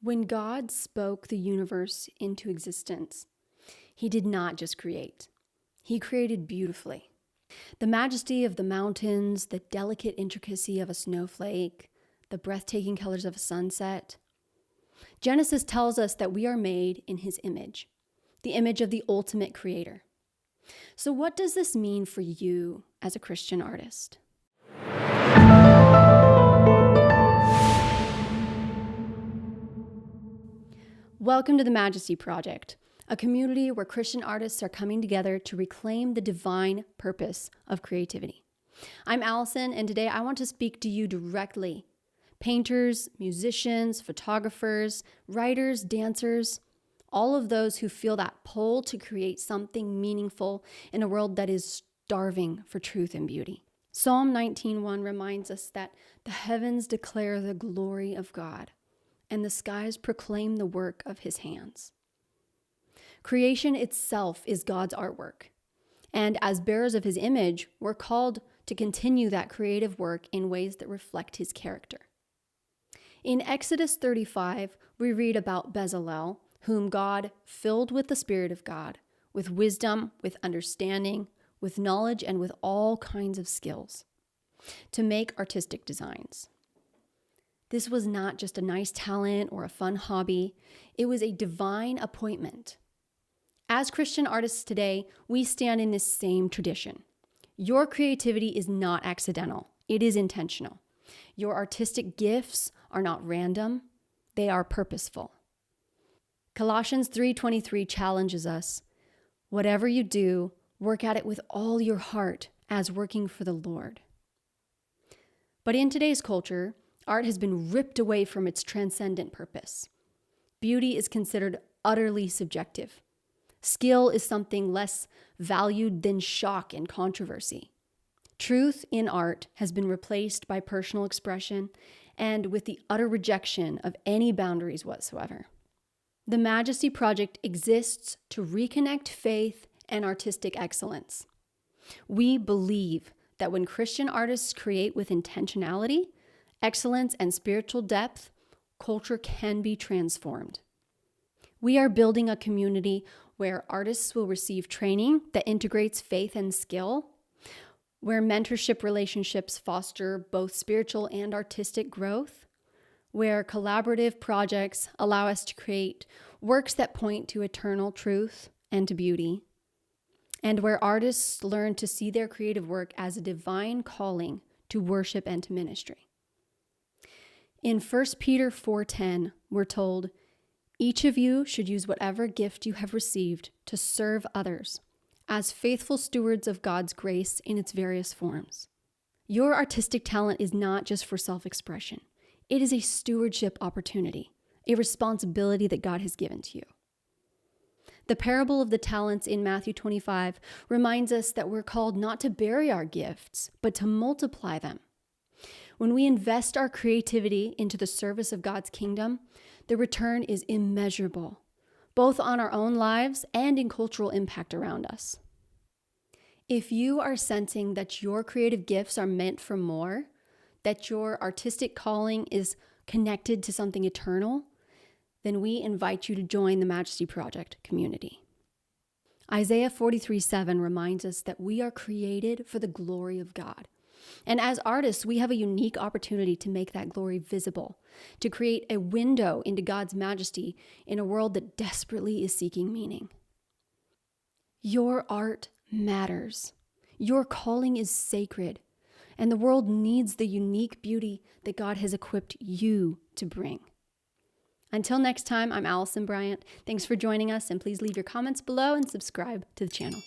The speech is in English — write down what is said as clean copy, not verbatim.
When God spoke the universe into existence, he did not just create. He created beautifully. The majesty of the mountains, the delicate intricacy of a snowflake, the breathtaking colors of a sunset. Genesis tells us that we are made in his image, the image of the ultimate creator. So what does this mean for you as a Christian artist? Welcome to the Majesty Project, a community where Christian artists are coming together to reclaim the divine purpose of creativity. I'm Allison, and today I want to speak to you directly. Painters, musicians, photographers, writers, dancers, all of those who feel that pull to create something meaningful in a world that is starving for truth and beauty. Psalm 19:1 reminds us that the heavens declare the glory of God, and the skies proclaim the work of his hands. Creation itself is God's artwork, and as bearers of his image, we're called to continue that creative work in ways that reflect his character. In Exodus 35, we read about Bezalel, whom God filled with the Spirit of God, with wisdom, with understanding, with knowledge, and with all kinds of skills, to make artistic designs. This was not just a nice talent or a fun hobby. It was a divine appointment. As Christian artists today, we stand in this same tradition. Your creativity is not accidental. It is intentional. Your artistic gifts are not random. They are purposeful. Colossians 3:23 challenges us, whatever you do, work at it with all your heart as working for the Lord. But in today's culture, art has been ripped away from its transcendent purpose. Beauty is considered utterly subjective. Skill is something less valued than shock and controversy. Truth in art has been replaced by personal expression and with the utter rejection of any boundaries whatsoever. The Majesty Project exists to reconnect faith and artistic excellence. We believe that when Christian artists create with intentionality, excellence, and spiritual depth, culture can be transformed. We are building a community where artists will receive training that integrates faith and skill, where mentorship relationships foster both spiritual and artistic growth, where collaborative projects allow us to create works that point to eternal truth and to beauty, and where artists learn to see their creative work as a divine calling to worship and to ministry. In 1 Peter 4:10, we're told, each of you should use whatever gift you have received to serve others as faithful stewards of God's grace in its various forms. Your artistic talent is not just for self-expression. It is a stewardship opportunity, a responsibility that God has given to you. The parable of the talents in Matthew 25 reminds us that we're called not to bury our gifts, but to multiply them. When we invest our creativity into the service of God's kingdom, the return is immeasurable, both on our own lives and in cultural impact around us. If you are sensing that your creative gifts are meant for more, that your artistic calling is connected to something eternal, then we invite you to join the Majesty Project community. Isaiah 43:7 reminds us that we are created for the glory of God. And as artists, we have a unique opportunity to make that glory visible, to create a window into God's majesty in a world that desperately is seeking meaning. Your art matters. Your calling is sacred, and the world needs the unique beauty that God has equipped you to bring. Until next time, I'm Allison Bryant. Thanks for joining us, and please leave your comments below and subscribe to the channel.